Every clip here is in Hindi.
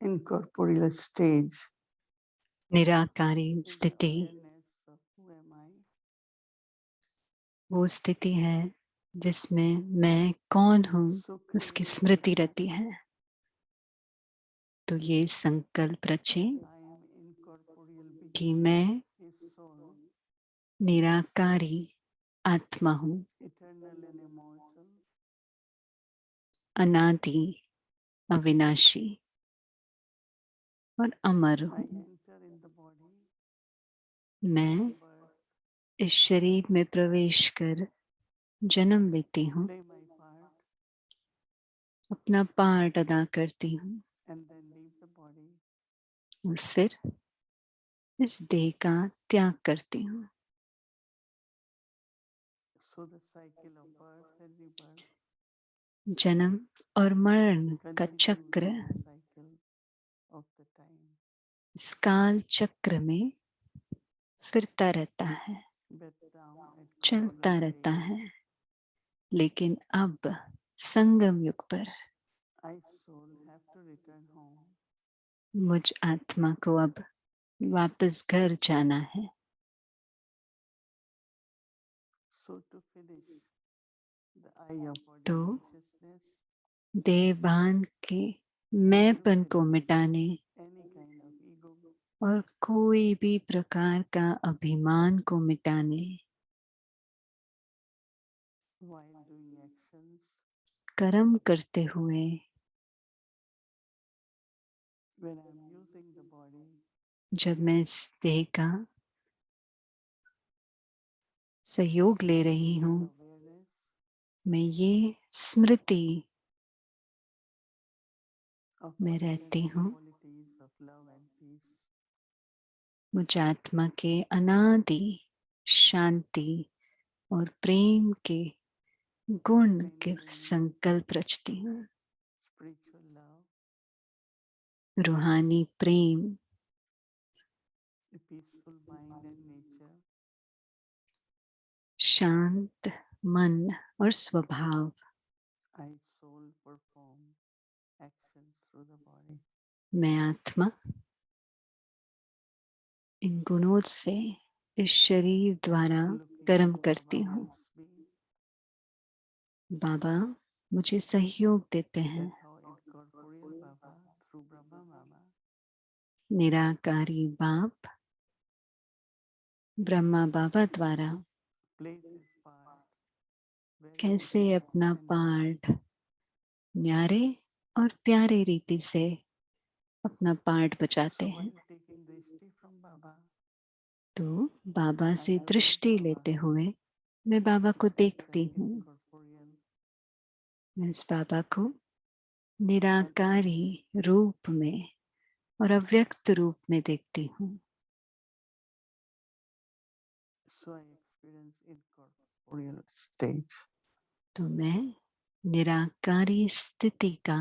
incorporeal stage, निराकारी स्थिति वो स्थिति है जिसमें मैं कौन हूँ उसकी स्मृति रहती है। तो ये संकल्प रचें कि मैं निराकारी आत्मा हूँ, अनादि, अविनाशी और अमर हूँ। मैं इस शरीर में प्रवेश कर जन्म लेती हूँ, अपना पार्ट अदा करती हूँ और फिर इस देह का त्याग करती हूँ। जन्म और मरण का चक्र इस काल चक्र में फिरता रहता है, चलता रहता है। लेकिन अब संगम युग पर मुझ आत्मा को अब वापस घर जाना है। तो देह बांध के मैंपन को मिटाने और कोई भी प्रकार का अभिमान को मिटाने, कर्म करते हुए जब मैं इस देह का सहयोग ले रही हूँ, मैं ये स्मृति में रहती हूँ। मुझ आत्मा के अनादि शांति और प्रेम के गुण के संकल्प रचती हूँ। रूहानी प्रेम, शांत मन और स्वभाव, मैं आत्मा इन गुणों से इस शरीर द्वारा कर्म करती हूँ। बाबा मुझे सहयोग देते हैं। निराकारी बाप ब्रह्मा बाबा द्वारा कैसे अपना पार्ट न्यारे और प्यारे रीति से अपना पार्ट बजाते हैं। तो बाबा से दृष्टि लेते हुए मैं बाबा को देखती हूँ। मैं इस बाबा को निराकारी रूप में और अव्यक्त रूप में देखती हूँ। तो मैं निराकारी स्थिति का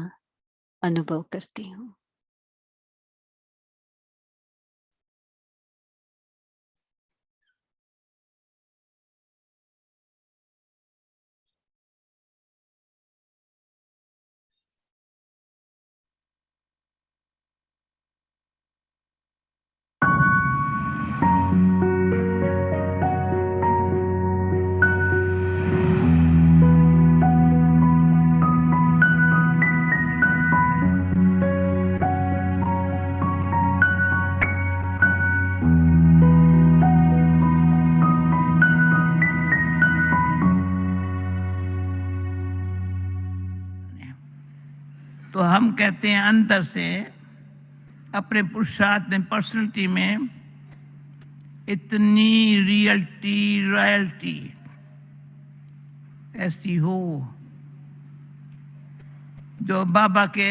अनुभव करती हूँ। तो हम कहते हैं अंदर से अपने पुरुषार्थ में, पर्सनैलिटी में इतनी रियलिटी, रॉयल्टी ऐसी हो जो बाबा के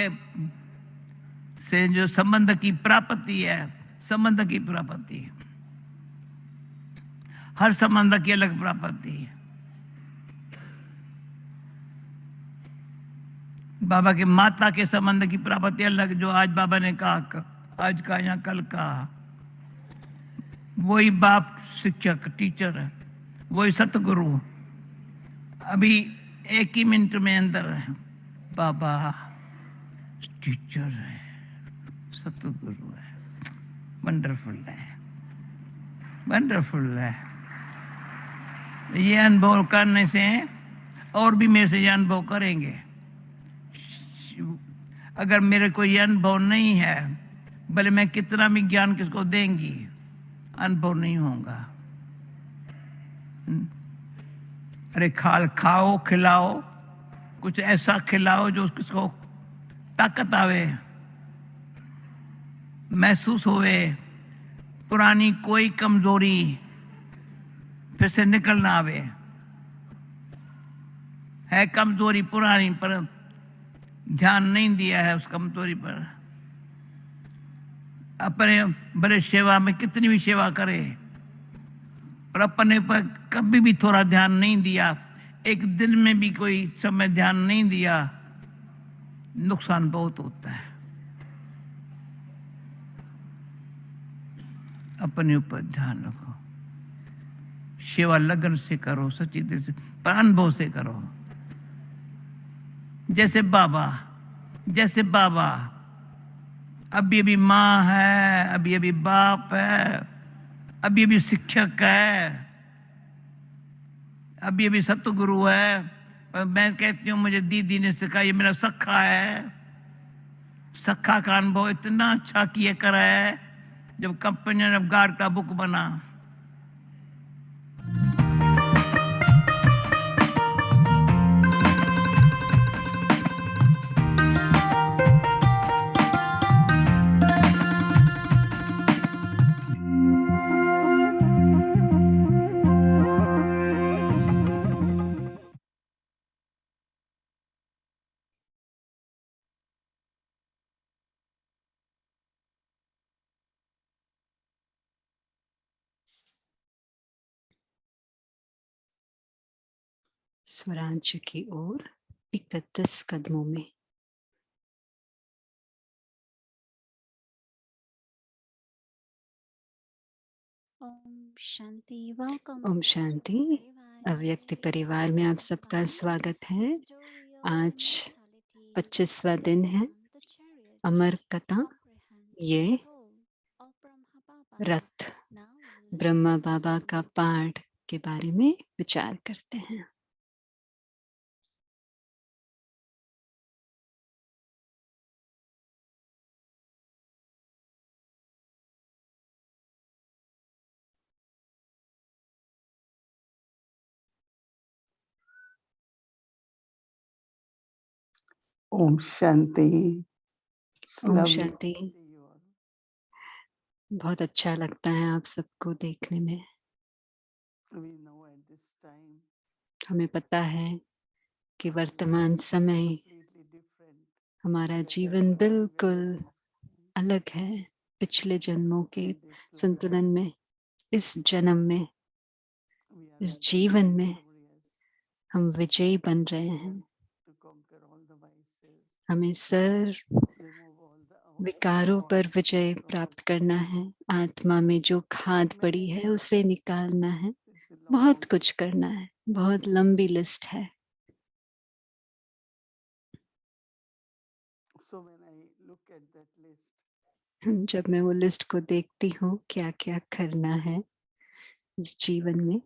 से जो संबंध की प्राप्ति है, संबंध की प्राप्ति, हर संबंध की अलग प्राप्ति है। बाबा के माता के संबंध की प्राप्ति अलग, जो आज बाबा ने कहा, आज का या कल का, वही बाप शिक्षक टीचर है, वही सतगुरु। अभी एक ही मिनट में अंदर है बाबा टीचर है, सतगुरु है, वंडरफुल है, वंडरफुल है। ये अनुभव करने से और भी मेरे से ये अनुभव करेंगे। अगर मेरे को ये अनुभव नहीं है, भले मैं कितना भी ज्ञान किसको देंगी, अनुभव नहीं होगा। अरे खाओ खिलाओ, कुछ ऐसा खिलाओ जो किसको ताकत आवे, महसूस होवे, पुरानी कोई कमजोरी फिर से निकल ना आवे। है कमजोरी पुरानी, पर ध्यान नहीं दिया है उस कमजोरी पर। अपने बड़े सेवा में कितनी भी सेवा करे, पर अपने पर कभी भी थोड़ा ध्यान नहीं दिया, एक दिन में भी कोई समय ध्यान नहीं दिया, नुकसान बहुत होता है। अपने ऊपर ध्यान रखो, सेवा लगन से करो, सच्ची दिल से, पर अनुभव से करो। जैसे बाबा अभी अभी माँ है, अभी अभी बाप है, अभी अभी शिक्षक है, अभी अभी सतगुरु है। पर मैं कहती हूँ मुझे दीदी ने सिखाया, ये मेरा सखा है। सखा का अनुभव इतना अच्छा किया करा है जब कंपनी ऑफ गॉड का बुक बना। स्वराज्य की ओर 31 कदमों में। ओम शांति। अव्यक्त परिवार में आप सबका स्वागत है। आज 25वां दिन है। अमर कथा, ये रथ ब्रह्मा बाबा का पाठ के बारे में विचार करते हैं। ओम शांति। ओम शांति। बहुत अच्छा लगता है आप सबको देखने में। हमें पता है कि वर्तमान समय हमारा जीवन बिल्कुल अलग है पिछले जन्मों के संतुलन में। इस जन्म में, इस जीवन में हम विजयी बन रहे हैं। हमें सर्व विकारों पर विजय प्राप्त करना है। आत्मा में जो खाद पड़ी है उसे निकालना है। बहुत कुछ करना है, बहुत लंबी लिस्ट है। जब मैं वो लिस्ट को देखती हूँ क्या क्या करना है इस जीवन में,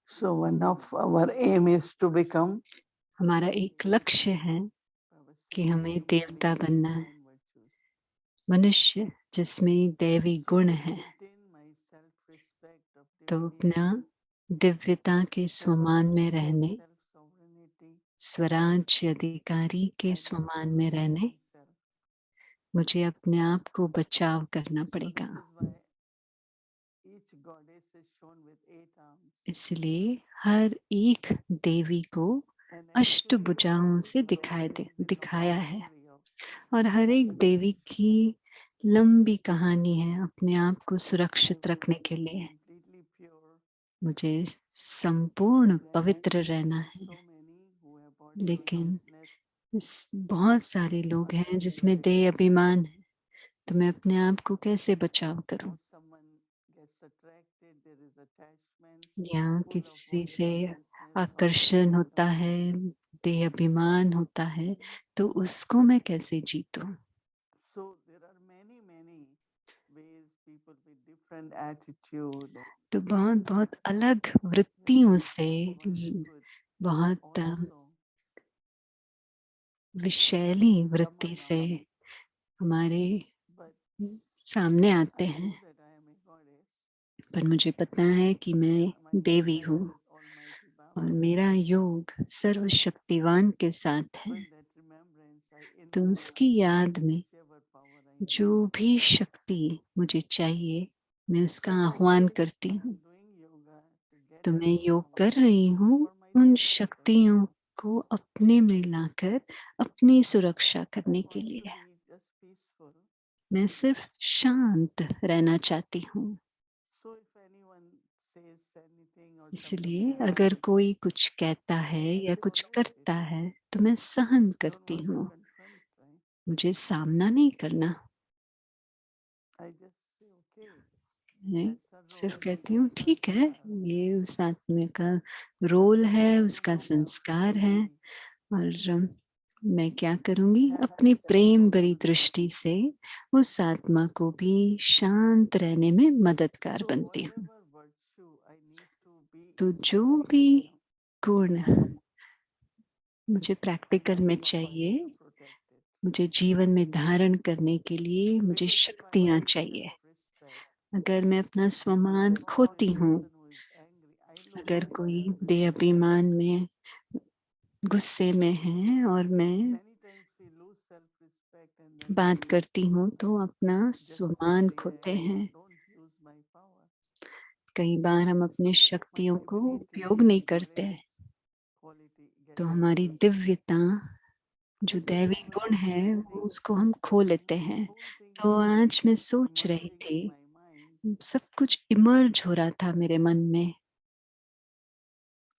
So one of our aim is to become, हमारा एक लक्ष्य है कि हमें देवता बनना है, मनुष्य जिसमें दैवी गुण है। तो अपना दिव्यता के स्वमान में रहने, स्वराज्य अधिकारी के स्वमान में रहने, मुझे अपने आप को बचाव करना पड़ेगा। इसलिए हर एक देवी को अष्टभुजाओं से दिखाया है, और हर एक देवी की लंबी कहानी है अपने आप को सुरक्षित रखने के लिए। मुझे संपूर्ण पवित्र रहना है, लेकिन बहुत सारे लोग हैं जिसमें देह अभिमान है। तो मैं अपने आप को कैसे बचाव करूं? or someone gets attracted, there is attachment, या full of किसी all से selfishness, आकर्षण all होता that है, देह अभिमान होता है, तो उसको मैं कैसे जीतूं? So there are many ways people with different attitude. तो बहुत बहुत अलग वृत्तियों से, One could बहुत also विषैली वृत्ति come से along, हमारे but सामने आते I हैं। know that I am a goddess. पर मुझे पता है कि मैं My देवी contact हूँ with Almighty और Baba. मेरा योग सर्वशक्तिवान के साथ So है। in that remembrance, I तो invoke उसकी याद में whichever power I need. जो भी शक्ति मुझे चाहिए, मैं उसका आह्वान करती I'm हूँ। doing yoga to get तो मैं that योग power कर रही हूँ for my उन self-protection. शक्तियों को अपने में लाकर अपनी सुरक्षा I करने के want to लिए। be just peaceful. मैं सिर्फ शांत रहना चाहती हूँ। So if anyone says anything or इसलिए something, अगर कोई कुछ कहता है या कुछ करता है तो मैं सहन don't करती want to हूँ, confront, right? मुझे सामना नहीं करना। I just say, okay, मैं that's a सिर्फ role, कहती हूँ that's ठीक है, sanskar. ये उस आत्मा का रोल है, उसका Yoga संस्कार है। really और मैं क्या करूँगी, have अपनी that प्रेम control भरी to do. दृष्टि से उस आत्मा को भी शांत रहने में मददगार So बनती हूँ। whatever virtue I need to be तो in जो भी practical, गुण मुझे प्रैक्टिकल then में Baba has चाहिए, to protect it. मुझे जीवन में धारण करने के लिए मुझे Because if I शक्तियाँ lose चाहिए। self-respect, अगर मैं अपना स्वमान or खोती any हूँ, person who is angry, I lose अगर my कोई self-respect. देह अभिमान में गुस्से में है और मैं Many times we lose self-respect and then बात we करती हूँ तो अपना just स्वमान say, खोते I हैं। don't use my power. कई बार हम अपनी So my शक्तियों को divinity, उपयोग my नहीं करते, goddess quality तो gets हमारी lost. दिव्यता जो Today दैवी I was गुण है वो reflecting, उसको हम खो लेते हैं। whole thing तो is आज मैं सोच रही emerging थी, in my mind, सब कुछ इमर्ज हो रहा था मेरे मन में,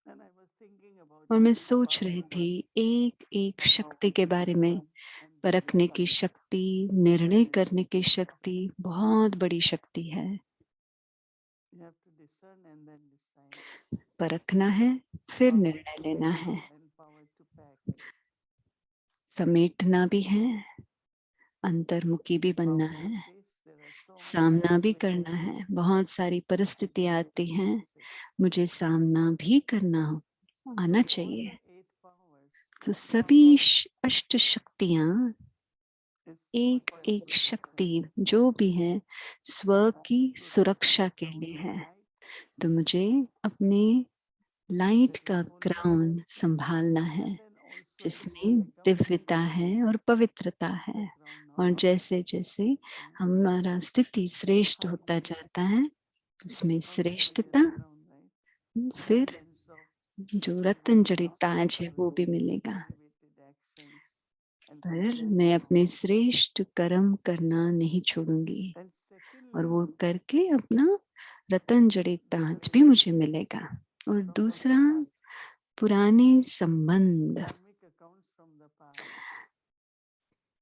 and I was thinking about और मैं each सोच रही power थी एक एक शक्ति के बारे में। and परखने की decision. शक्ति, निर्णय करने की शक्ति बहुत बड़ी शक्ति है। You have to discern and then decide. परखना है, फिर Power निर्णय to लेना hold है, and power to pack. समेटना भी है, अंतर्मुखी भी बनना Power to है, face. There are so many सामना भी करना situations. है। बहुत सारी परिस्थितियां I आती have to हैं, face it. मुझे सामना भी करना आना So all चाहिए। the 8 powers तो सभी अष्ट शक्तियां, is for एक एक self-protection. शक्ति जो भी है स्व की To सुरक्षा take the के crown लिए of है। light, तो मुझे अपने लाइट that is का full of क्राउन light, संभालना है, and then also as we जिसमें become दिव्यता है और पवित्रता the है। crown of और power. जैसे जैसे हमारा स्थिति श्रेष्ठ होता Harmony. जाता है, उसमें Also it is श्रेष्ठता, a crown, right? फिर Sense of जो रत्न elevated जड़ित ताज है वो भी मिलेगा। elevated actions and पर performance. मैं अपने श्रेष्ठ कर्म करना नहीं छोड़ूंगी, And और secondly, वो करके अपना रतन जड़ित ताज भी मुझे मिलेगा। और from the दूसरा, past, पुराने संबंध, karmic accounts from the past.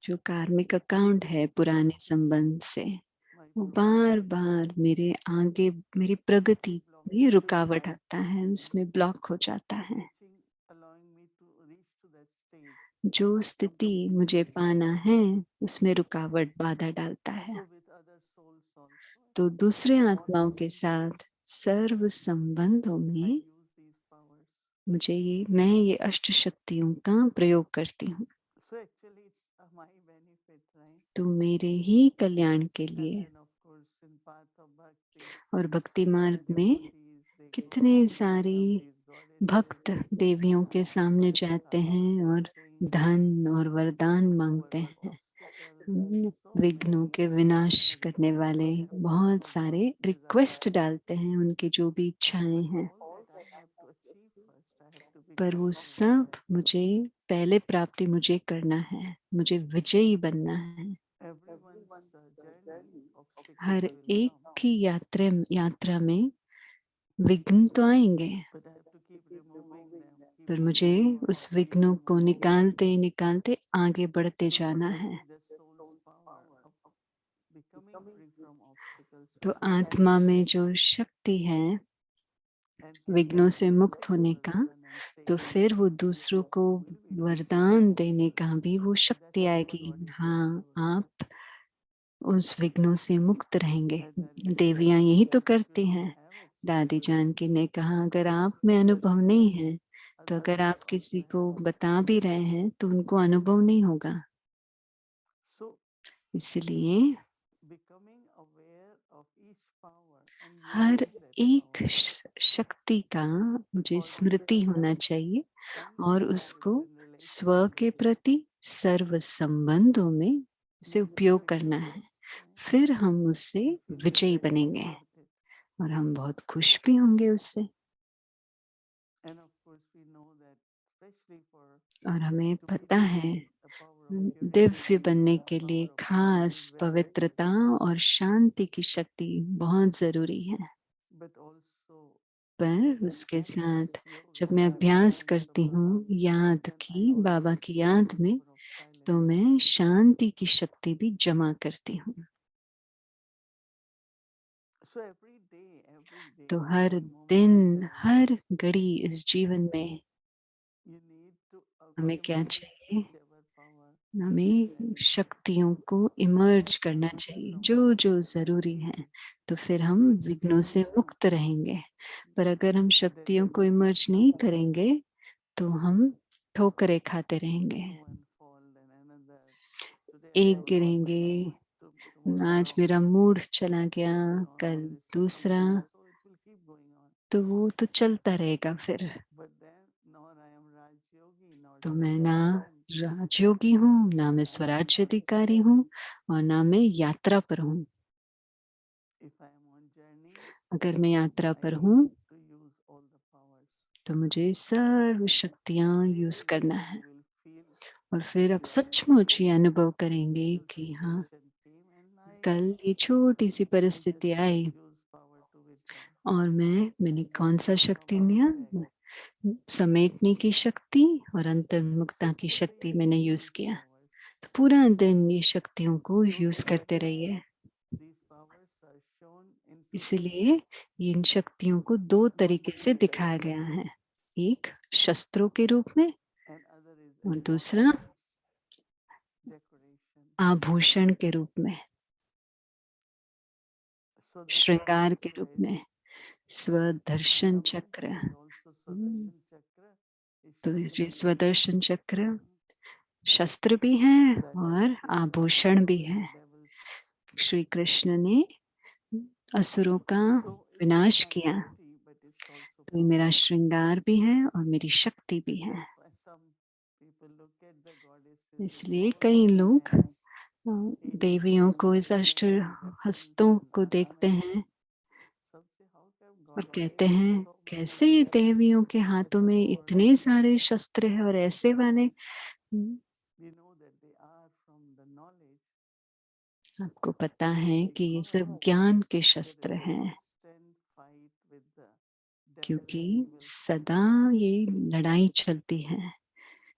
जो कार्मिक अकाउंट है पुराने संबंध से, My वो progress बार बार मेरे आगे, मेरी प्रगति में रुकावट आता है, उसमें ब्लॉक हो जाता है। reaching, allowing me to reach to that stage. जो स्थिति मुझे पाना है उसमें रुकावट बाधा डालता है। So with other souls also, तो दूसरे all आत्माओं के साथ सर्व संबंधों I में use these powers. मैं ये अष्ट शक्तियों का प्रयोग करती हूँ। So actually it's my benefit, right? तो मेरे ही कल्याण के And लिए। then of course in path of bhakti, और भक्ति many मार्ग में devotees, they कितने go to सारी become these goddesses, भक्त देवियों के सामने get जाते lots हैं of और blessings, धन और वरदान मांगते overcome हैं। obstacles, so विघ्नों many के विनाश करने requests वाले they have बहुत for सारे God's रिक्वेस्ट desire. डालते हैं, उनकी जो भी इच्छाएं But हैं। all that I have to achieve first. I have to पर become वो the सब मुझे पहले प्राप्ति मुझे करना है, मुझे विजयी बनना है। everyone's journey. Her Obstacles will एक come, की यात्रा में विघ्न तो आएंगे, but I have to keep removing them, keep पर मुझे moving उस forward, विघ्नों keep को moving forward. निकालते निकालते आगे बढ़ते So जाना है। using the soul's power of तो आत्मा में जो शक्ति है विघ्नों से मुक्त होने का, तो फिर वो दूसरों को वरदान देने का भी वो शक्ति आएगी। हाँ, आप उस विघ्नों से मुक्त रहेंगे। देवियां यही तो करती हैं। दादी जानकी ने कहा, अगर आप में अनुभव नहीं है तो अगर आप किसी को बता भी रहे हैं तो उनको अनुभव नहीं होगा। इसलिए हर एक शक्ति का मुझे स्मृति होना चाहिए और उसको स्व के प्रति सर्व संबंधों में उसे उपयोग करना है। फिर हम उससे विजयी बनेंगे और हम बहुत खुश भी होंगे उससे। और हमें पता है दिव्य बनने के लिए खास पवित्रता और शांति की शक्ति बहुत जरूरी है। पर उसके साथ जब मैं अभ्यास करती हूँ याद की, बाबा की याद में, तो मैं शांति की शक्ति भी जमा करती हूँ। तो हर दिन, हर घड़ी इस जीवन में हमें क्या चाहिए? हमें शक्तियों को इमर्ज करना चाहिए जो जो जरूरी है, तो फिर हम विघ्नों से मुक्त रहेंगे। पर अगर हम शक्तियों को इमर्ज नहीं करेंगे तो हम ठोकरें खाते रहेंगे। एक गिरेंगे, आज मेरा मूड चला गया, कल दूसरा, तो वो तो चलता रहेगा फिर। तो मैं ना राजयोगी हूँ, ना मैं स्वराज्य अधिकारी हूँ और ना मैं यात्रा पर हूँ। अगर मैं यात्रा पर हूँ तो मुझे सर्व शक्तियाँ यूज करना है। और फिर आप सचमुच ये अनुभव करेंगे कि हाँ, कल ये छोटी सी परिस्थिति आई और मैंने कौन सा शक्ति लिया? समेटने की शक्ति और अंतर्मुखता की शक्ति मैंने यूज किया। तो पूरा दिन ये शक्तियों को यूज करते रहिए। इसलिए इन शक्तियों को दो तरीके से दिखाया गया है, एक शस्त्रों के रूप में और दूसरा आभूषण के रूप में, श्रृंगार के रूप में। स्वदर्शन चक्र, तो ये स्वदर्शन चक्र शस्त्र भी है और आभूषण भी है। श्री कृष्ण ने असुरों का विनाश किया, तो ये मेरा श्रृंगार भी है और मेरी शक्ति भी है। इसलिए कई लोग देवियों को इस अष्ट हस्तों को देखते हैं और कहते हैं, कैसे ये देवियों के हाथों में इतने सारे शस्त्र हैं और ऐसे वाले। आपको पता है कि ये सब ज्ञान के शस्त्र हैं, क्योंकि सदा ये लड़ाई चलती है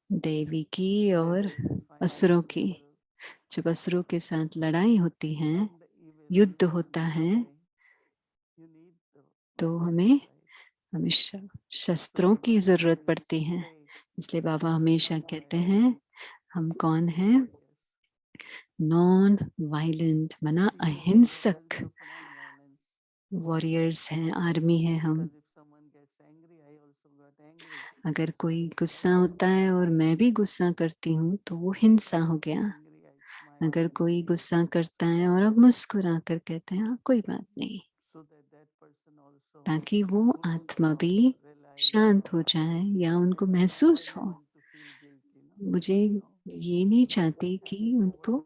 देवी की और असुरों की। जब असुरों के साथ लड़ाई होती है, युद्ध होता है, तो हमें हमेशा शस्त्रों की जरूरत पड़ती है। इसलिए बाबा हमेशा कहते हैं, हम कौन हैं? नॉन वायलेंट, मना अहिंसक वॉरियर्स हैं, आर्मी है हम। अगर कोई गुस्सा होता है और मैं भी गुस्सा करती हूँ तो वो हिंसा हो गया। अगर कोई गुस्सा करता है और अब मुस्कुरा कर कहते हैं, हाँ कोई बात नहीं, ताकि वो आत्मा भी शांत हो जाए या उनको महसूस हो। मुझे ये नहीं चाहती कि उनको,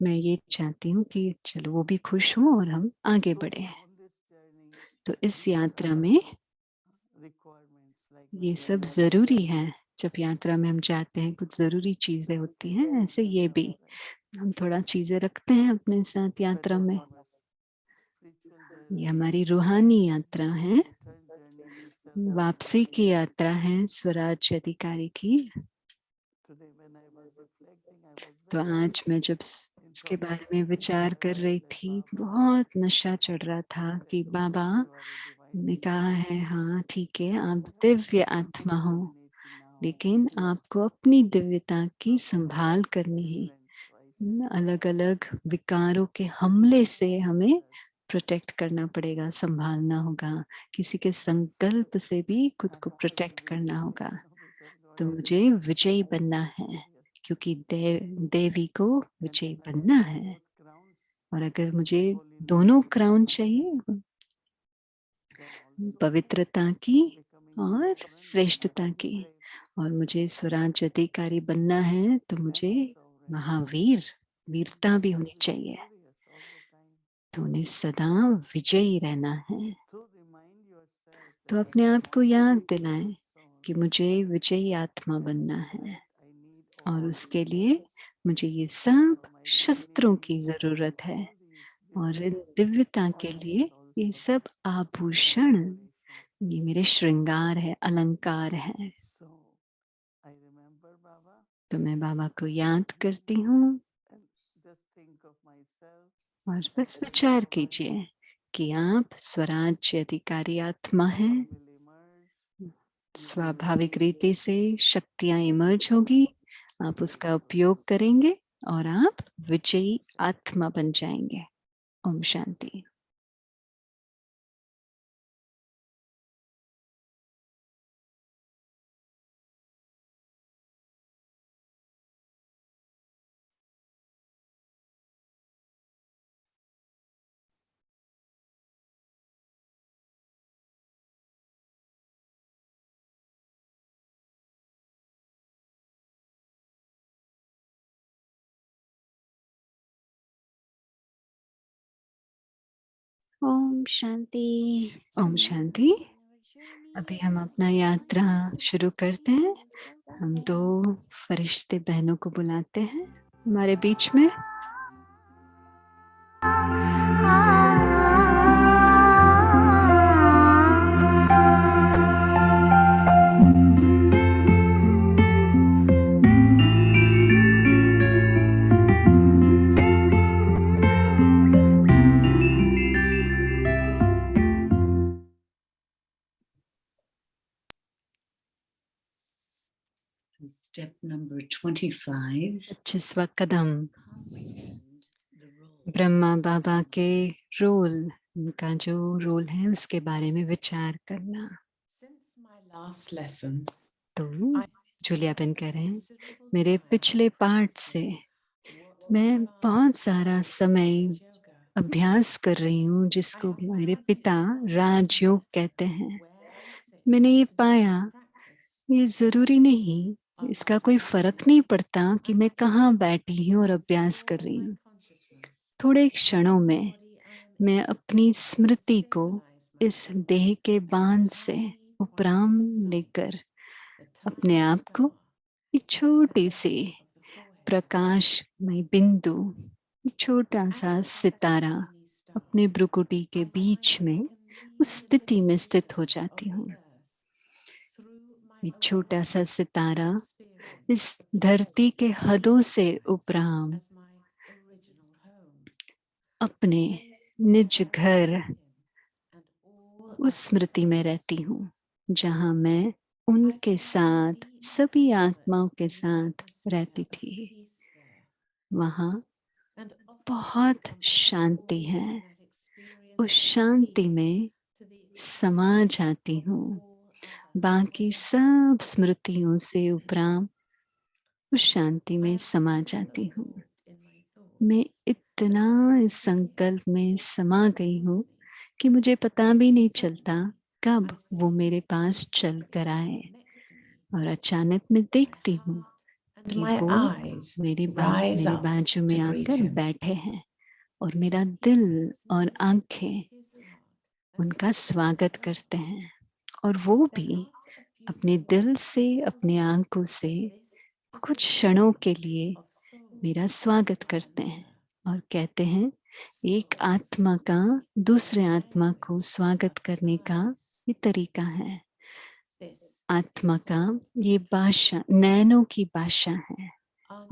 मैं ये चाहती हूँ कि चलो वो भी खुश हो और हम आगे बढ़े। तो इस यात्रा में ये सब जरूरी है। जब यात्रा में हम जाते हैं कुछ जरूरी चीजें होती हैं, ऐसे ये भी हम थोड़ा चीजें रखते हैं अपने साथ यात्रा में। ये हमारी रूहानी यात्रा है, वापसी की यात्रा है स्वराज्य अधिकारी की। तो आज मैं जब इसके बारे में विचार कर रही थी, बहुत नशा चढ़ रहा था कि बाबा ने कहा है हाँ ठीक है आप दिव्य आत्मा हो, लेकिन आपको अपनी दिव्यता की संभाल करनी है। अलग अलग विकारों के हमले से हमें प्रोटेक्ट करना पड़ेगा, संभालना होगा, किसी के संकल्प से भी खुद को प्रोटेक्ट करना होगा। तो मुझे विजयी बनना है, क्योंकि देवी को विजयी बनना है। और अगर मुझे दोनों क्राउन चाहिए, पवित्रता की और श्रेष्ठता की, और मुझे स्वराज्य अधिकारी बनना है, तो मुझे महावीर वीरता भी होनी चाहिए। तो उन्हें सदा विजयी रहना है। तो अपने आप को याद दिलाएं कि मुझे विजयी आत्मा बनना है, और उसके लिए मुझे ये सब शस्त्रों की जरूरत है, और इन दिव्यता के लिए ये सब आभूषण, ये मेरे श्रृंगार है, अलंकार है। तो मैं बाबा को याद करती हूँ, और बस विचार कीजिए कि आप स्वराज्य अधिकारी आत्मा हैं। स्वाभाविक रीति से शक्तियां इमर्ज होगी, आप उसका उपयोग करेंगे और आप विजयी आत्मा बन जाएंगे। ओम शांति। ओम शांति। ओम शांति। अभी हम अपना यात्रा शुरू करते हैं। हम दो फरिश्ते बहनों को बुलाते हैं हमारे बीच में। Step number 25. 25वां कदम, ब्रह्मा बाबा के रोल, उनका जो रोल है उसके बारे में विचार करना। Since my last lesson, तो जूलिया बेन कह रहे हैं, मेरे पिछले पाठ से मैं बहुत सारा समय अभ्यास कर रही हूँ, जिसको मेरे पिता राजयोग कहते हैं। मैंने ये पाया, ये जरूरी नहीं, इसका कोई फर्क नहीं पड़ता कि मैं कहाँ बैठी हूँ और अभ्यास कर रही हूँ। थोड़े क्षणों में मैं अपनी स्मृति को इस देह के बांध से उपराम लेकर अपने आप को एक छोटी सी प्रकाशमय बिंदु, एक छोटा सा सितारा अपने भ्रुकुटी के बीच में उस स्थिति में स्थित हो जाती हूँ। एक छोटा सा सितारा इस धरती के हदों से उपराम अपने निज घर, उस स्मृति में रहती हूँ जहाँ मैं उनके साथ, सभी आत्माओं के साथ रहती थी। वहाँ बहुत शांति है। उस शांति में समा जाती हूँ, बाकी सब स्मृतियों से उपराम उस शांति में समा जाती हूँ। मैं इतना इस संकल्प में समा गई हूँ कि मुझे पता भी नहीं चलता कब वो मेरे पास चल कर आए। और अचानक मैं देखती हूँ कि वो मेरे बाजू में आकर बैठे हैं, और मेरा दिल और आंखें उनका स्वागत करते हैं, और वो भी अपने दिल से, अपनी आंखों से कुछ क्षणों के लिए मेरा स्वागत करते हैं और कहते हैं, एक आत्मा का दूसरे आत्मा को स्वागत करने का ये तरीका है। आत्मा का ये भाषा नैनों की भाषा है,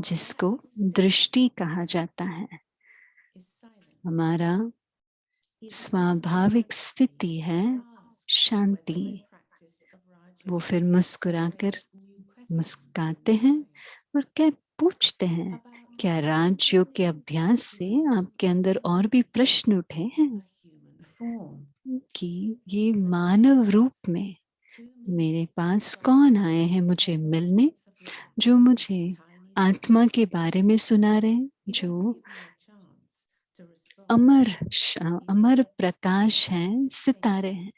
जिसको दृष्टि कहा जाता है। हमारा स्वाभाविक स्थिति है शांति। वो फिर मुस्कुराते हैं और क्या पूछते हैं, क्या राजयोग के अभ्यास से आपके अंदर और भी प्रश्न उठे हैं कि ये मानव रूप में मेरे पास कौन आए हैं मुझे मिलने, जो मुझे आत्मा के बारे में सुना रहे हैं, जो अमर प्रकाश हैं, सितारे हैं।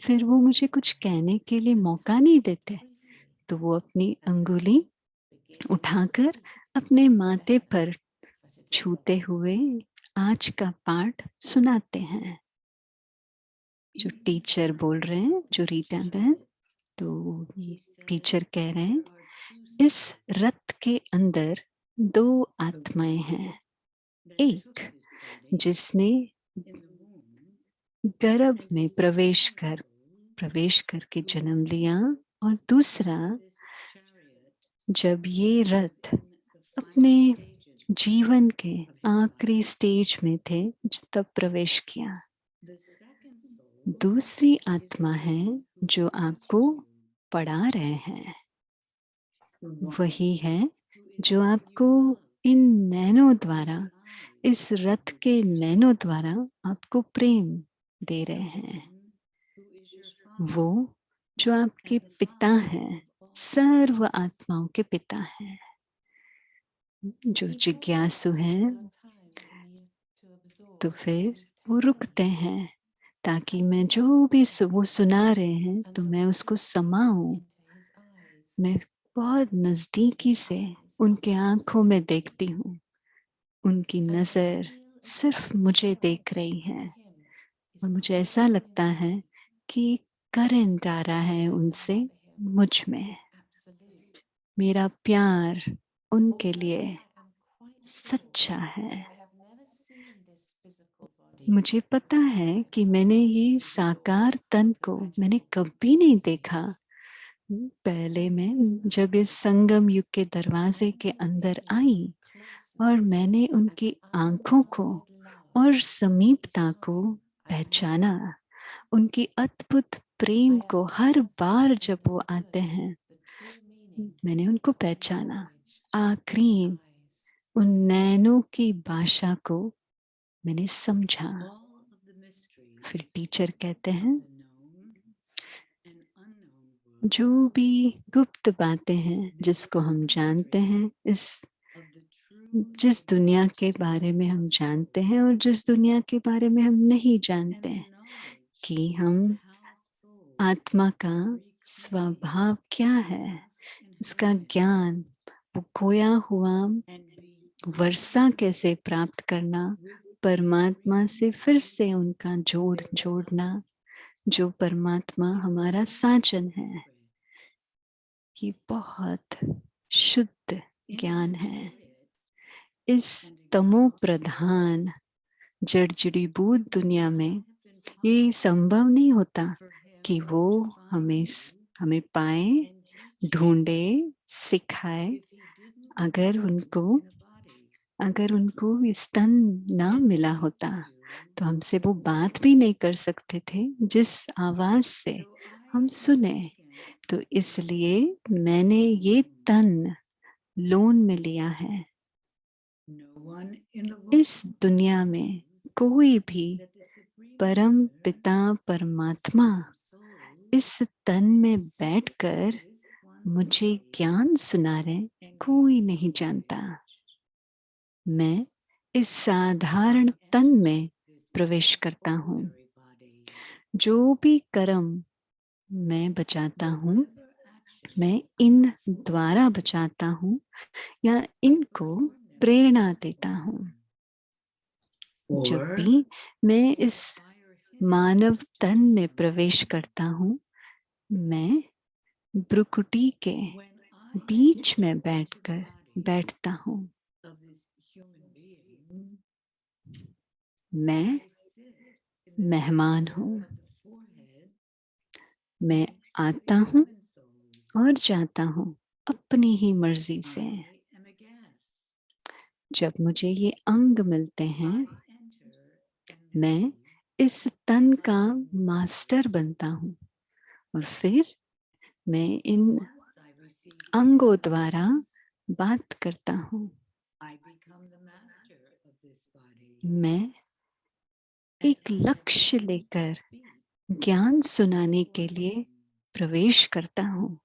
फिर वो मुझे कुछ कहने के लिए मौका नहीं देते, तो वो अपनी अंगुली उठाकर अपने माथे पर छूते हुए आज का पाठ सुनाते हैं। जो टीचर बोल रहे हैं, जो रीटा बहन, तो टीचर कह रहे हैं इस रथ के अंदर दो आत्माएं हैं, एक जिसने गर्भ में प्रवेश करके जन्म लिया, और दूसरा जब ये रथ अपने जीवन के आखिरी स्टेज में थे तब प्रवेश किया। दूसरी आत्मा है जो आपको पढ़ा रहे हैं, वही है जो आपको इन नैनों द्वारा, इस रथ के नैनों द्वारा आपको प्रेम दे रहे हैं। वो जो आपके पिता हैं, सर्व आत्माओं के पिता हैं, जो जिज्ञासु हैं, तो फिर वो रुकते हैं ताकि मैं जो भी वो सुना रहे हैं तो मैं उसको समाऊं। मैं बहुत नजदीकी से उनके आंखों में देखती हूँ, उनकी नजर सिर्फ मुझे देख रही है, और मुझे ऐसा लगता है कि करंट आ रहा है उनसे मुझ में। मेरा प्यार उनके लिए सच्चा है। मुझे पता है कि मैंने ये साकार तन को मैंने कभी नहीं देखा। पहले मैं जब इस संगम युग के दरवाजे के अंदर आई और मैंने उनकी आंखों को और समीपता को पहचाना, उनकी अद्भुत प्रेम को, हर बार जब वो आते हैं मैंने उनको पहचाना। आखिरी उन नैनों की भाषा को मैंने समझा। फिर टीचर कहते हैं जो भी गुप्त बातें हैं जिसको हम जानते हैं, जिस दुनिया के बारे में हम जानते हैं और जिस दुनिया के बारे में हम नहीं जानते हैं, कि हम आत्मा का स्वभाव क्या है, उसका ज्ञान, वो खोया हुआ वर्षा कैसे प्राप्त करना, परमात्मा से फिर से उनका जोड़ना, जो परमात्मा हमारा साजन है, ये बहुत शुद्ध ज्ञान है। इस तमो प्रधान जड़जड़ीभूत दुनिया में ये संभव नहीं होता कि वो हमें पाए, ढूंढे, सिखाए। अगर उनको स्तन ना मिला होता तो हमसे वो बात भी नहीं कर सकते थे जिस आवाज से हम सुने। तो इसलिए मैंने ये तन लोन में लिया है। इस दुनिया में कोई भी परम पिता परमात्मा इस तन में बैठकर मुझे ज्ञान सुना रहे, कोई नहीं जानता। मैं इस साधारण तन में प्रवेश करता हूँ। जो भी कर्म मैं बचाता हूँ, मैं इन द्वारा बचाता हूँ या इनको प्रेरणा देता हूँ। जब भी मैं इस मानव तन में प्रवेश करता हूँ, मैं भ्रुकुटी के बीच में बैठता हूँ। मैं मेहमान हूँ। मैं आता हूँ और जाता हूँ अपनी ही मर्जी से। जब मुझे ये अंग मिलते हैं, I enter मैं embodied इस तन का मास्टर बनता हूँ और फिर मैं इन once I receive अंगों द्वारा बात करता हूँ। I become the master of this body. मैं And एक I लक्ष्य begin to लेकर speak ज्ञान सुनाने के लिए प्रवेश करता हूँ।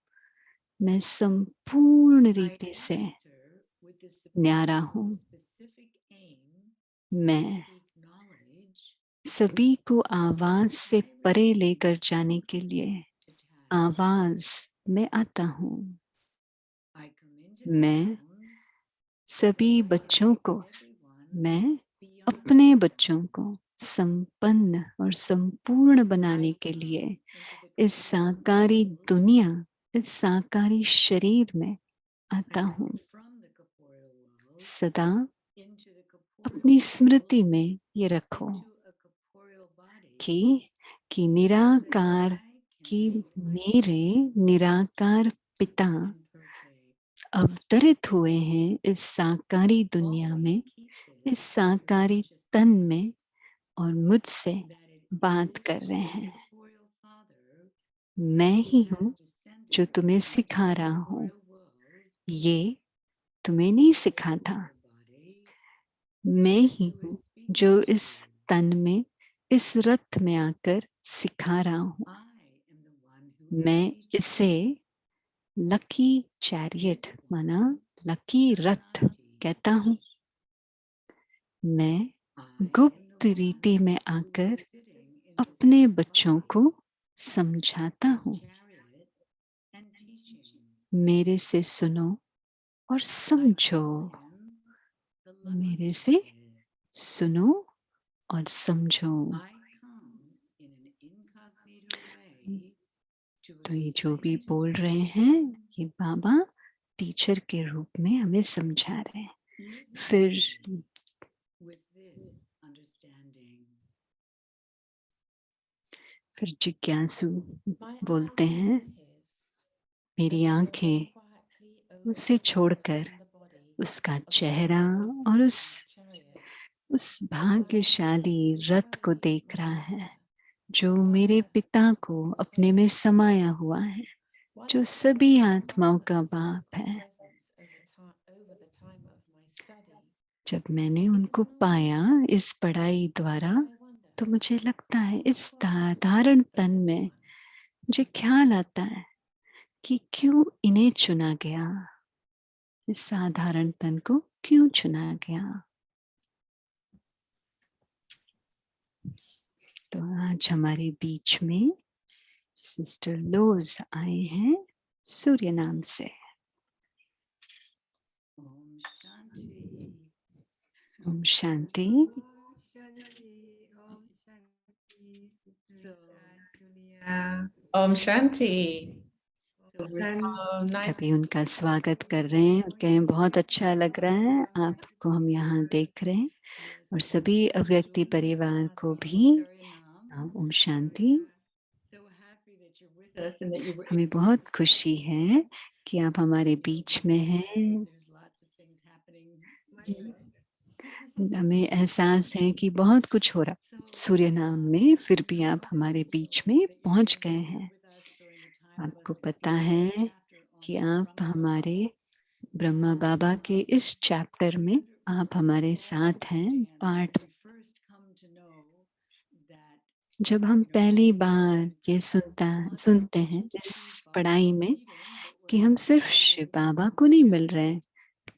मैं संपूर्ण I रीति से enter with the न्यारा supreme हूँ। specific aim मैं to speak knowledge सभी को आवाज से परे लेकर जाने के लिए to task. आवाज में आता हूँ। I come into the मैं room सभी so I बच्चों can को, make everyone मैं beyond अपने them. बच्चों को संपन्न और संपूर्ण बनाने I के लिए come into the इस corporeal साकारी world. दुनिया, इस साकारी शरीर में I आता come हूँ। from the corporeal world सदा into the corporeal अपनी world, स्मृति में ये रखो into a corporeal body, कि so that निराकार I की can make मेरे myself निराकार पिता and partake. अवतरित हुए हैं इस साकारी दुनिया Always में, keep इस this साकारी तन में, और मुझसे that it बात is कर रहे the हैं। corporeal father मैं who ही has हूँ descended जो तुम्हें into सिखा the रहा हूँ। corporeal world, ये तुम्हें नहीं the सिखा था। physical body, मैं ही who is हूँ speaking जो to इस you. तन में, इस रथ में आकर सिखा रहा हूँ। I am the one who is मैं teaching इसे you. लकी चैरियट माना लकी रथ कहता हूँ। मैं I am गुप्त the रीति one में who आकर is sitting in this अपने little बच्चों body, को समझाता this हूँ। chariot, and teaching. मेरे से सुनो और I समझो। call him the lucky मेरे से chariot. सुनो और समझो। I come in an incognito way to तो ये जो भी explain to बोल you. रहे हैं, ये बाबा टीचर के रूप में हमें समझा रहे हैं। Listen फिर with this understanding. फिर जिज्ञासु My बोलते eyes हैं, and his, मेरी the आंखें chariot quietly उसे overflows छोड़कर in the body उसका of the चेहरा precious और lucky chariot. उस My भाग्यशाली eyes रथ को carry देख my रहा है mother, जो the मेरे mother पिता of को all अपने में souls. समाया हुआ है, One जो of the सभी most आत्माओं का marvelous बाप है। presence over the time of my study. जब मैंने It is उनको an पाया honor, इस पढ़ाई द्वारा, and I wonder तो मुझे लगता है what इस was साधारण of तन this में one. मुझे ख्याल आता है कि क्यों इन्हें चुना गया, इस साधारण तन को क्यों चुना गया। तो आज हमारे बीच में सिस्टर लोज आए हैं सूर्य नाम से। Om Shanti. Om Shanti. So, Om Shanti. Nice. अभी उनका स्वागत कर रहे हैं और कहें बहुत अच्छा लग रहा है आपको हम यहाँ देख रहे हैं, और सभी अव्यक्ति परिवार को भी Om Shanti. so happy that you're with us and that you were हमें बहुत खुशी है कि आप हमारे बीच में हैं। There's lots of things happening. हमें एहसास है कि बहुत कुछ हो रहा सूर्य नाम में, फिर भी आप हमारे बीच में पहुंच गए हैं। आपको पता है कि आप हमारे ब्रह्मा बाबा के इस चैप्टर में आप हमारे साथ हैं। पार्ट जब हम पहली बार ये सुनते हैं इस पढ़ाई में कि हम सिर्फ शिव बाबा को नहीं मिल रहे हैं,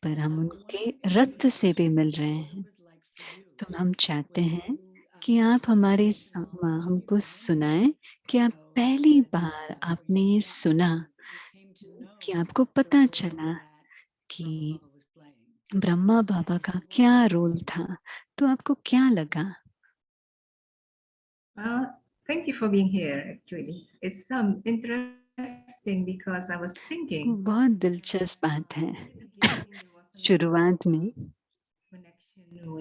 पर हम उनके रथ से भी मिल रहे हैं। तो हम चाहते हैं कि आप हमको सुनाएं कि आप पहली बार आपने ये सुना कि आपको पता चला कि ब्रह्मा बाबा का क्या रोल था, तो आपको क्या लगा? Thank you for being here. Actually, it's interesting because I was thinking. बहुत दिलचस्प बात है। There was a शुरुआत में connection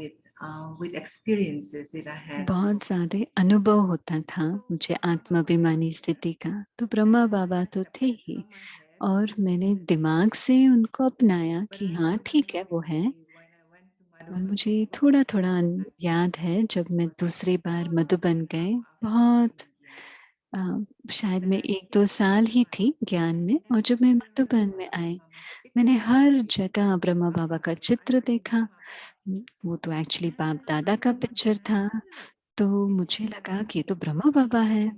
with experiences that I had. बहुत ज़्यादा अनुभव होता था मुझे आत्माभिमानी स्थिति का, तो ब्रह्मा बाबा तो थे ही, और मैंने दिमाग से उनको अपनाया कि हाँ ठीक है वो है। और मुझे थोड़ा थोड़ा याद है जब मैं दूसरी बार मधुबन गए, बहुत शायद मैं 1-2 साल ही थी ज्ञान में, और जब मैं मधुबन में आई, मैंने हर जगह ब्रह्मा बाबा का चित्र देखा। वो तो एक्चुअली बाप दादा का पिक्चर था, तो मुझे लगा कि ये तो ब्रह्मा बाबा है,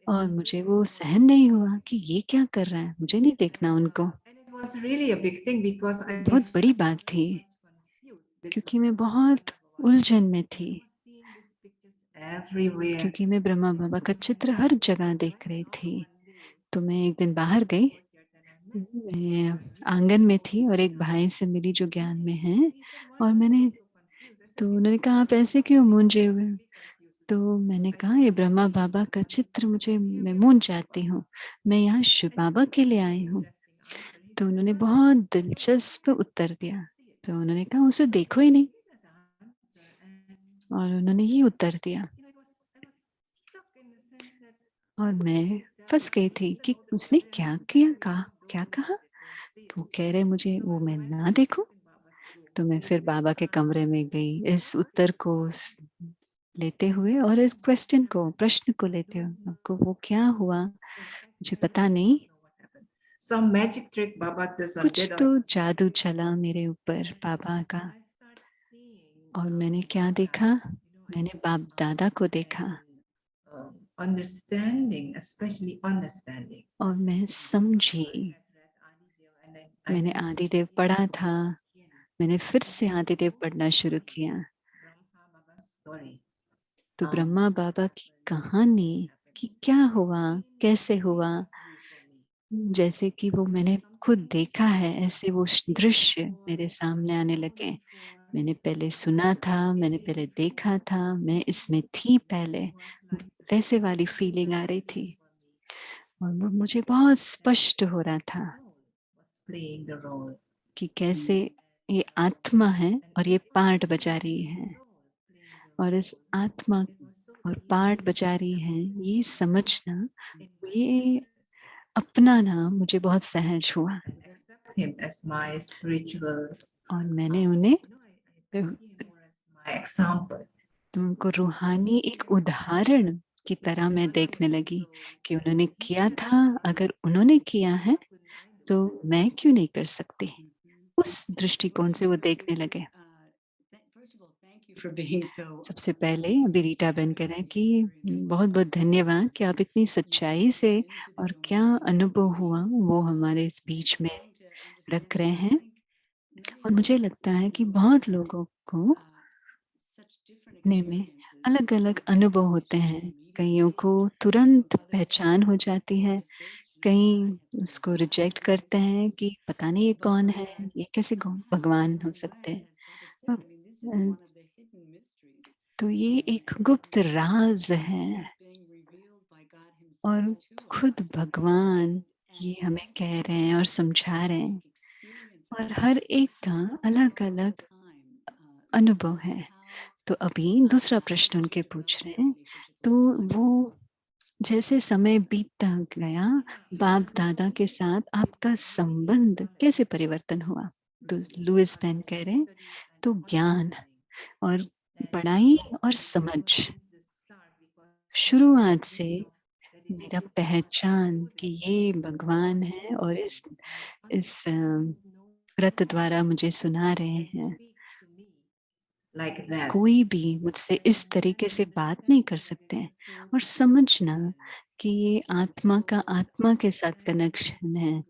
और मुझे वो सहन नहीं हुआ कि ये क्या कर रहा है, मुझे नहीं देखना उनको। बहुत बड़ी बात थी, क्योंकि मैं बहुत उलझन में थी, क्योंकि मैं ब्रह्मा बाबा का चित्र हर जगह देख रही थी। तो मैं एक दिन बाहर गई, मैं आंगन में थी और एक भाई से मिली जो ज्ञान में है, और उन्होंने कहा आप ऐसे क्यों मूंझे हुए? तो मैंने कहा ये ब्रह्मा बाबा का चित्र मैं मूंझ जाती हूँ, मैं यहाँ शिव बाबा के लिए आई हूँ। तो उन्होंने बहुत दिलचस्प उत्तर दिया। तो उन्होंने कहा उसे देखो ही नहीं, और उन्होंने ये उत्तर दिया, और मैं फंस गई थी कि उसने क्या किया, क्या कहा। तो कह रहे मुझे वो मैं ना देखूं। तो मैं फिर बाबा के कमरे में गई, इस उत्तर को लेते हुए और इस प्रश्न को लेते हुए। आपको वो क्या हुआ मुझे पता नहीं, कुछ तो जादू चला मेरे ऊपर बाबा का। और मैंने क्या देखा? मैंने बाप दादा को देखा, और मैं समझी। मैंने आदिदेव पढ़ा था, मैंने फिर से आदिदेव पढ़ना शुरू किया। तो ब्रह्मा बाबा की कहानी कि क्या हुआ, कैसे हुआ, जैसे कि वो मैंने खुद देखा है, ऐसे वो दृश्य मेरे सामने आने लगे। मैंने पहले सुना था, मैंने पहले देखा था, मैं इसमें थी पहले, वैसे वाली फीलिंग आ रही थी, और वो मुझे बहुत स्पष्ट हो रहा था कि कैसे ये आत्मा है और ये पार्ट बजा रही है, और इस आत्मा और पार्ट बजा रही है, ये समझना, ये अपनाना मुझे बहुत सहज हुआ। और मैंने उन्हें तो उनको रूहानी एक उदाहरण की तरह मैं देखने लगी कि उन्होंने किया था, अगर उन्होंने किया है तो मैं क्यों नहीं कर सकती। उस दृष्टिकोण से वो देखने लगे। सबसे पहले अभी रीटा बहन कह रहे हैं कि बहुत बहुत धन्यवाद कि आप इतनी सच्चाई से और क्या अनुभव हुआ वो हमारे इस बीच में रख रहे हैं। और मुझे लगता है कि बहुत लोगों को में अलग अलग अनुभव होते हैं। कईयों को तुरंत पहचान हो जाती है, कई उसको रिजेक्ट करते हैं कि पता नहीं ये कौन है, ये कैसे भगवान हो सकते हैं। तो ये एक गुप्त राज है, और खुद भगवान ये हमें कह रहे हैं और समझा रहे हैं, और हर एक का अलग अलग अनुभव है। तो अभी दूसरा प्रश्न उनके पूछ रहे हैं, तो वो जैसे समय बीतता गया, बाप दादा के साथ आपका संबंध कैसे परिवर्तन हुआ? तो लुइस पेन कह रहे हैं, तो ज्ञान और पढ़ाई और समझ शुरुआत से मेरा पहचान कि ये भगवान है, और इस व्रत द्वारा मुझे सुना रहे हैं। कोई भी मुझसे इस तरीके से बात नहीं कर सकते हैं। और समझना कि ये आत्मा का आत्मा के साथ कनेक्शन है,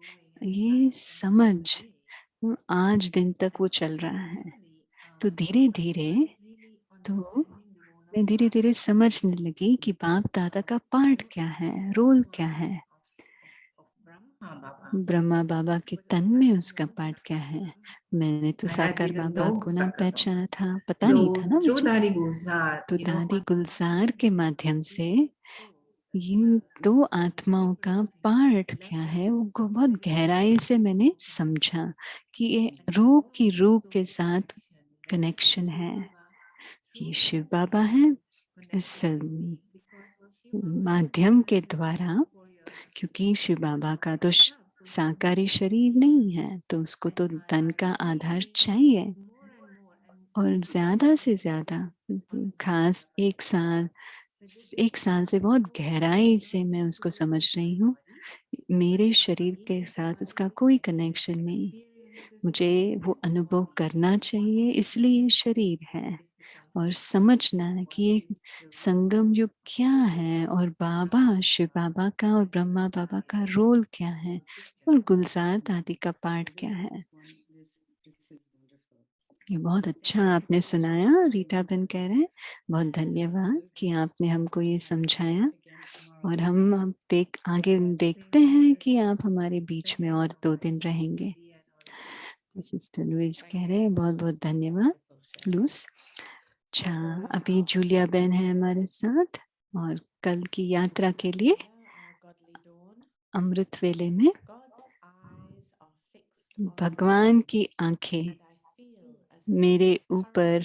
ये समझ आज दिन तक वो चल रहा है। तो धीरे धीरे तो मैं धीरे धीरे समझने लगी कि बाप दादा का पार्ट क्या है, रोल क्या है, ब्रह्मा बाबा के तन में उसका पार्ट क्या है। मैंने तो साकार बाबा को ना पहचाना था, पता नहीं था ना मुझे। तो दादी गुलजार के माध्यम से इन दो आत्माओं का पार्ट क्या है वो बहुत गहराई से मैंने समझा कि ये रूह की रूह के साथ कनेक्शन है, कि शिव बाबा है इस माध्यम के द्वारा, क्योंकि शिव बाबा का तो साकारी शरीर नहीं है, तो उसको तो तन का आधार चाहिए। और ज्यादा से ज्यादा खास एक साल से बहुत गहराई से मैं उसको समझ रही हूँ। मेरे शरीर के साथ उसका कोई कनेक्शन नहीं, मुझे वो अनुभव करना चाहिए, इसलिए ये शरीर है। और समझना है कि ये संगम युग क्या है और बाबा, शिव बाबा का और ब्रह्मा बाबा का रोल क्या है और गुलजार दादी का पार्ट क्या है। ये बहुत अच्छा आपने सुनाया, रीटा बहन कह रहे हैं, बहुत धन्यवाद कि आपने हमको ये समझाया। और हम अब आगे देखते हैं कि आप हमारे बीच में और 2 दिन रहेंगे। तो सिस्टर लुइस कह रहे हैं बहुत बहुत धन्यवाद लूस। अच्छा, अभी जूलिया बहन है हमारे साथ और कल की यात्रा के लिए अमृत वेले में भगवान की आंखें मेरे ऊपर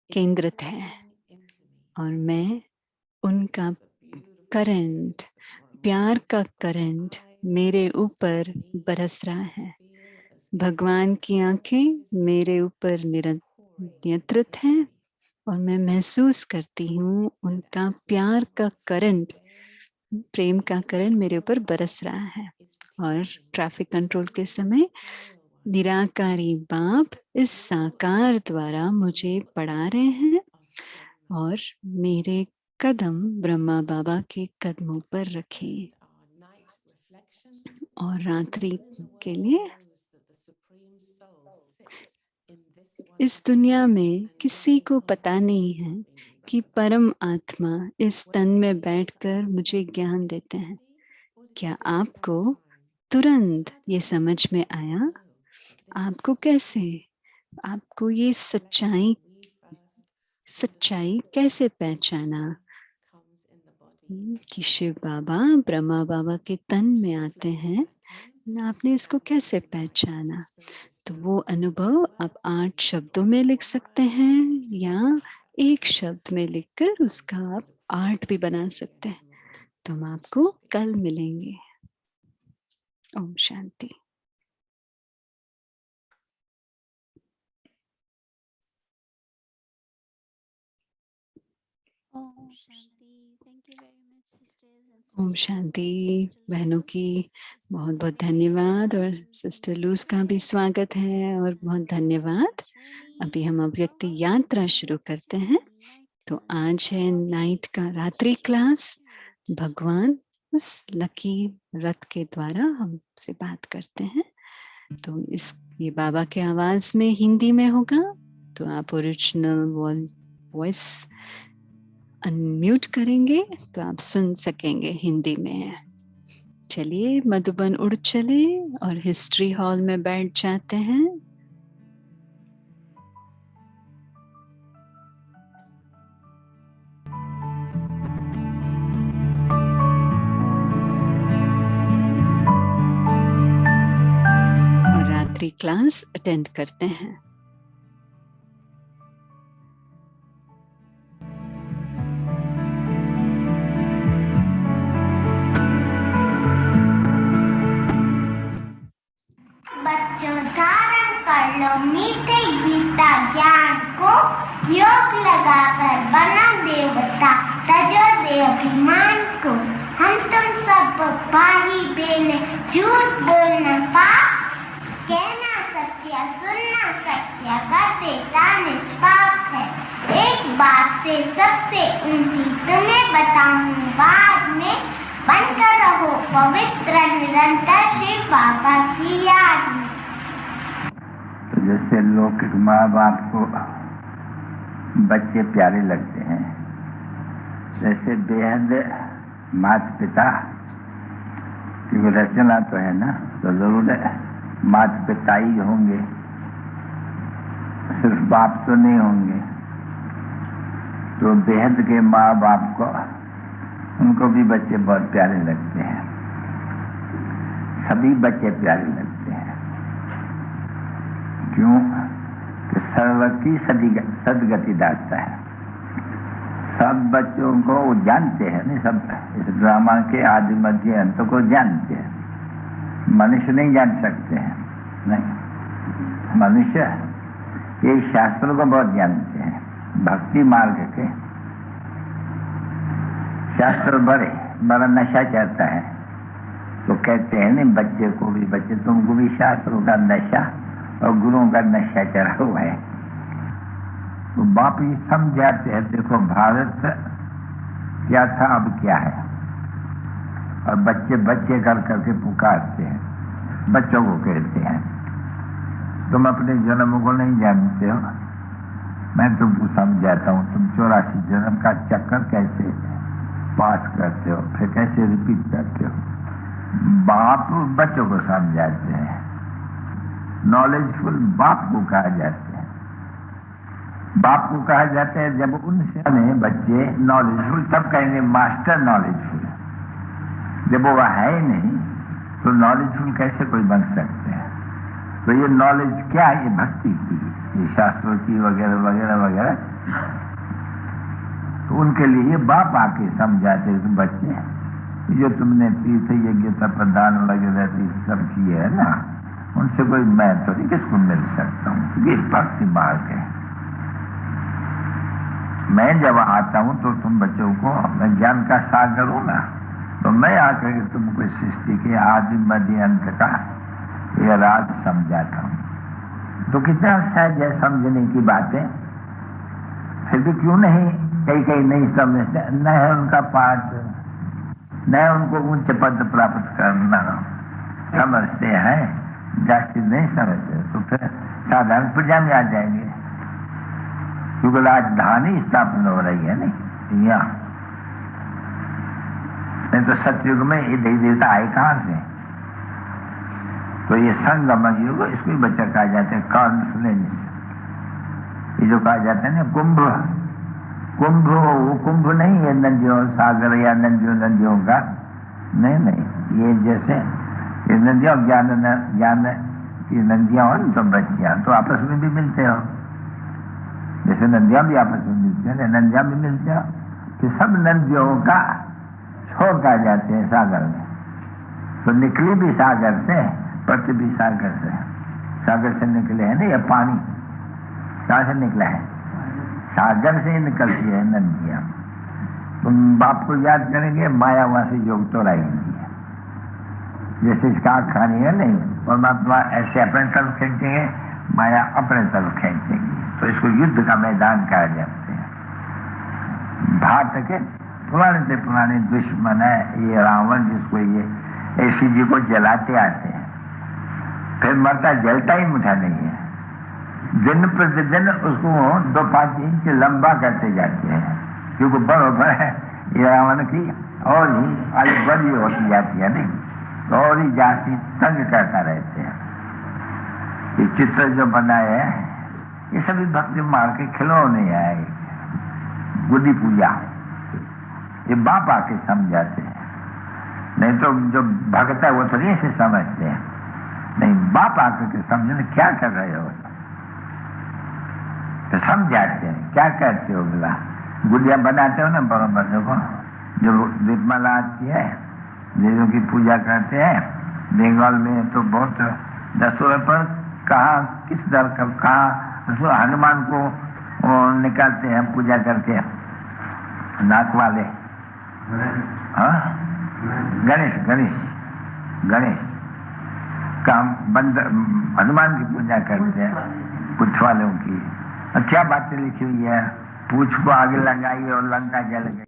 केंद्रित है और मैं उनका करंट, प्यार का करंट मेरे ऊपर बरस रहा है। भगवान की आंखें मेरे ऊपर नियंत्रित हैं और मैं महसूस करती हूँ उनका प्यार का करंट, प्रेम का करंट मेरे ऊपर बरस रहा है। और ट्रैफिक कंट्रोल के समय निराकारी बाप इस साकार द्वारा मुझे पढ़ा रहे हैं और मेरे कदम ब्रह्मा बाबा के कदमों पर रखे। और रात्रि के लिए इस दुनिया में किसी को पता नहीं है कि परम आत्मा इस तन में बैठकर मुझे ज्ञान देते हैं। क्या आपको तुरंत ये समझ में आया? आपको कैसे, आपको ये सच्चाई कैसे पहचाना कि शिव बाबा ब्रह्मा बाबा के तन में आते हैं? आपने इसको कैसे पहचाना? तो वो अनुभव आप 8 शब्दों में लिख सकते हैं या एक शब्द में लिखकर उसका आप आर्ट भी बना सकते हैं। तो हम आपको कल मिलेंगे। ओम शांति। ओम शांति। बहनों की बहुत बहुत धन्यवाद और सिस्टर लूस का भी स्वागत है और बहुत धन्यवाद। अभी हम अव्यक्त यात्रा शुरू करते हैं। तो आज है नाइट का रात्रि क्लास। भगवान उस लकी रथ के द्वारा हमसे बात करते हैं। तो ये बाबा के आवाज में हिंदी में होगा, तो आप ओरिजिनल वॉइस अनम्यूट करेंगे तो आप सुन सकेंगे हिंदी में। चलिए मधुबन उड़ चले और हिस्ट्री हॉल में बैठ जाते हैं। और रात्रि क्लास अटेंड करते हैं। मीठे गीता ज्ञान को योग लगाकर बना देवता, तजो दे अभिमान को। हम तुम सब भाई बहने, झूठ बोलना पाप, कहना सत्य सुनना सत्य, कर देता निष्पाप है। एक बात से सबसे ऊंची तुम्हें बताऊं बाद में, बनकर रहो पवित्र निरंतर शिव बाबा की याद में। जैसे लौकिक माँ बाप को बच्चे प्यारे लगते हैं, जैसे बेहद माता पिता की रचना तो है ना, तो जरूर माता पिता ही होंगे, सिर्फ बाप तो नहीं होंगे। तो बेहद के माँ बाप को, उनको भी बच्चे बहुत प्यारे लगते हैं। सभी बच्चे प्यारे लगते हैं। क्यों? कि सर्व की सदगति दाता है। सब बच्चों को वो जानते हैं, नहीं सब इस ड्रामा के आदि मध्य अंत को जानते हैं। मनुष्य नहीं जान सकते हैं, नहीं। मनुष्य ये शास्त्रों को बहुत जानते हैं, भक्ति मार्ग के शास्त्र बड़ा नशा चढ़ता है, तो कहते हैं नहीं बच्चे को भी, बच्चे तुमको भी शास्त्रों का नशा और गुरुओं का नशा चढ़ा हुआ है। तो बाप ये समझाते हैं, देखो भारत क्या था अब क्या है, और बच्चे बच्चे कर करके पुकारते हैं, बच्चों को कहते हैं तुम अपने जन्म को नहीं जानते हो, मैं तुमको समझाता हूँ, तुम 84 जन्म का चक्कर कैसे पास करते हो, फिर कैसे रिपीट करते हो। बाप बच्चों को समझाते हैं, नॉलेजफुल बाप को कहा जाते हैं। बाप को कहा जाता है जब उनसे बच्चे नॉलेजफुल, तब कहेंगे मास्टर नॉलेजफुल। जब वो है ही नहीं तो नॉलेजफुल कैसे कोई बन सकते हैं। तो ये नॉलेज क्या है, ये भक्ति की, ये शास्त्रों की वगैरह वगैरह वगैरह। तो उनके लिए बाप आके समझाते तुम बच्चे, जो तुमने तीर्थ यज्ञ प्रदान वगैरह सब किए है ना, उनसे कोई मैं थोड़ी किसको मिल सकता हूँ, ये भक्ति मार्ग है। मैं जब आता हूँ तो तुम बच्चों को, मैं ज्ञान का सागर हूँ ना, तो मैं आकर के तुमको सृष्टि के आदि मध्य अंत का ये राज समझाता हूँ। तो कितना सहज है समझने की बातें, फिर भी क्यों नहीं कहीं कहीं नहीं समझते, न है उनका पाठ, न है उनको उच्च पद प्राप्त करना, समझते हैं जास्ती नहीं समझते, तो फिर साधारण प्रजा में आ जाएंगे। क्योंकि राजधानी स्थापना हो रही है नहीं यहाँ, नहीं तो सतयुग में ये देवी देवता आए कहाँ से। तो ये संगम युग, इसको भी बच्चा कहा जाता है कॉन्फ्लुएंस। ये जो कहा जाता है ना कुंभ, कुंभ वो कुंभ नहीं है नदियों सागर या नदियों का, नहीं नहीं, ये जैसे ये नदियां ज्ञान की नदियां हो तो बच्चियां तो आपस में भी मिलते हो, जैसे नदियां भी आपस में मिलती है, नदियां भी मिलते हो। कि सब नदियों का छोर कहा जाते हैं सागर में। तो निकली भी सागर से, पति भी सागर से, सागर से निकले हैं ना। ये पानी कहाँ से निकला है, सागर से ही निकलती है नदियां। तुम बाप को याद करेंगे, माया वहां से योग तो रहेगी, जैसे इसका खानी है नहीं, परमात्मा ऐसे अपने तरफ खींचेंगे, माया अपने तरफ खींचेंगी। तो इसको युद्ध का मैदान कहा जाते हैं। भारत के पुराने से पुराने दुश्मन है ये रावण, जिसको ये ऐसी जी को जलाते आते हैं, फिर मरता जलता ही मुठा नहीं है। दिन प्रतिदिन उसको 2-5 इंच लंबा करते जाते हैं, क्योंकि बराबर है ये रावण की और ही आयु बड़ी होती जाती है नहीं, तो और ही जाती तंग करता रहते हैं। ये चित्र जो बनाए हैं ये सभी भक्ति मार्ग के खिलौने आए, गुड्डी पूजा, ये बाप आके समझाते हैं। नहीं तो जो भक्त है वो थोड़ी ऐसे समझते हैं, नहीं बाप आकर के समझने क्या कर रहे हो, तो समझाते हैं क्या करते हो। बोला गुड़िया बनाते हो ना बराबर, देखो जो दीपमाला आती है, देवियों की पूजा करते हैं। बंगाल में तो बहुत दस्तूर पर कहाँ किस दर का कहाँ हनुमान को निकालते हैं पूजा करके, नाक वाले, हाँ गणेश गणेश गणेश का बंद हनुमान की पूजा करते हैं, पूछ वालों की। क्या बातें लिखी हुई है, पूछ को आगे लगाई और लंका जल गई।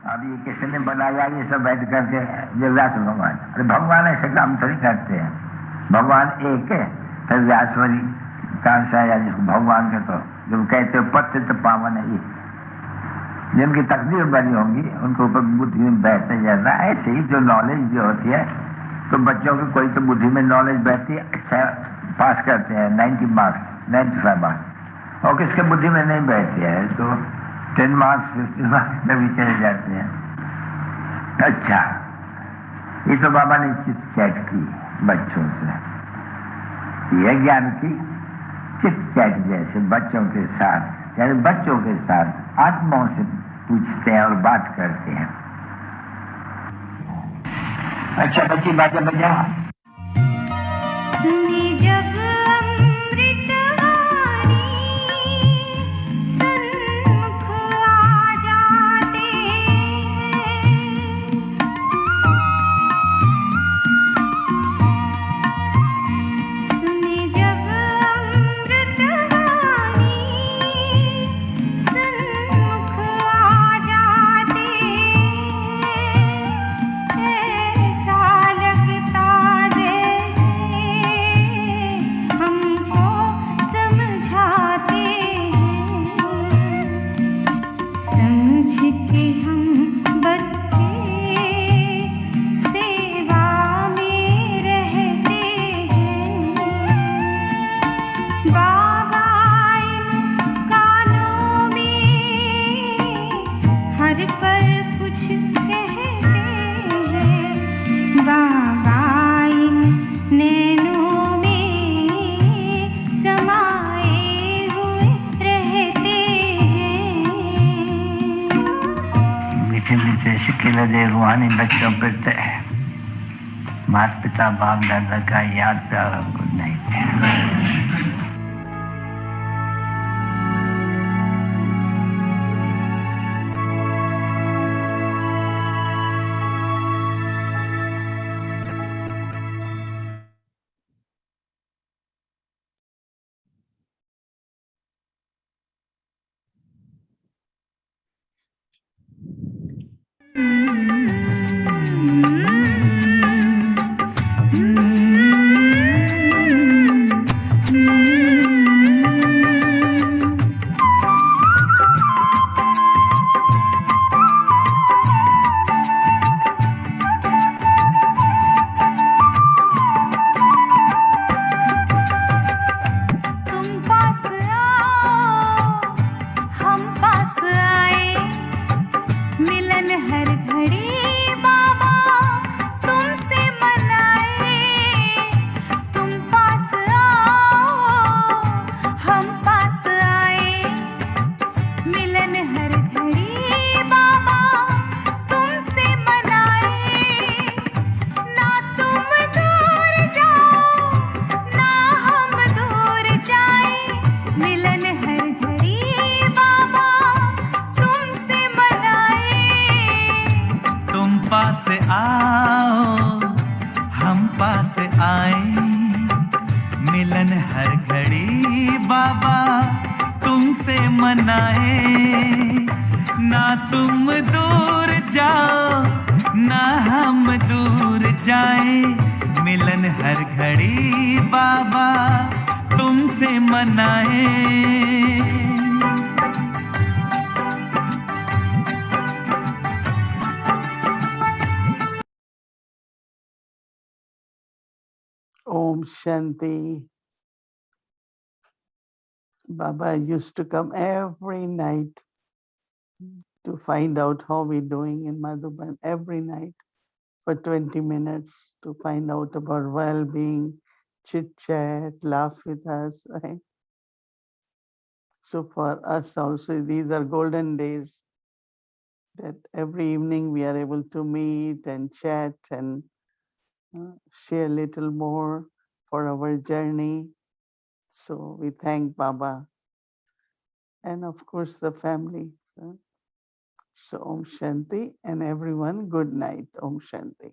अब ये किसने बनाया, ये सब बैठ करके व्यास भगवान, अरे भगवान ऐसे काम थोड़ी करते हैं, भगवान एक है। फिर व्यासवरी कहाँ से आया जिसको भगवान के, तो जब कहते हो पत्ते तो पावन है, ये जिनकी तकदीर बनी होंगी उनके ऊपर बुद्धि में बैठने जाता है। ऐसे ही जो नॉलेज भी होती है, तो बच्चों की कोई तो बुद्धि में नॉलेज बैठती है, अच्छा पास करते हैं 90 मार्क्स 95 मार्क्स, और किसके बुद्धि में नहीं बैठती है तो 10 मार्क्स 15 मार्क्स में भी चले जाते हैं। अच्छा ये तो बाबा ने चित चैट की बच्चों से, यह ज्ञान की चित चैट जैसे बच्चों के साथ, यानी बच्चों के साथ आत्माओं से पूछते हैं और बात करते हैं। अच्छा बच्ची बाजा बजाओ। सुनी जब अमृतवाणी कुछ कहते हैं बाबा इन नैनों में समाए हुए रहते हैं। मीठे मीठे सिक्के लदे रूहानी बच्चों पे माता पिता बाप दादा का याद प्यारा good night. Om Shanti. Baba used to come every night to find out how we're doing in Madhuban, every night for 20 minutes to find out about well-being, chit-chat, laugh with us, right? So for us also, these are golden days that every evening we are able to meet and chat and share a little more for our journey. So we thank Baba and of course the family. So Om Shanti and everyone, good night. Om Shanti.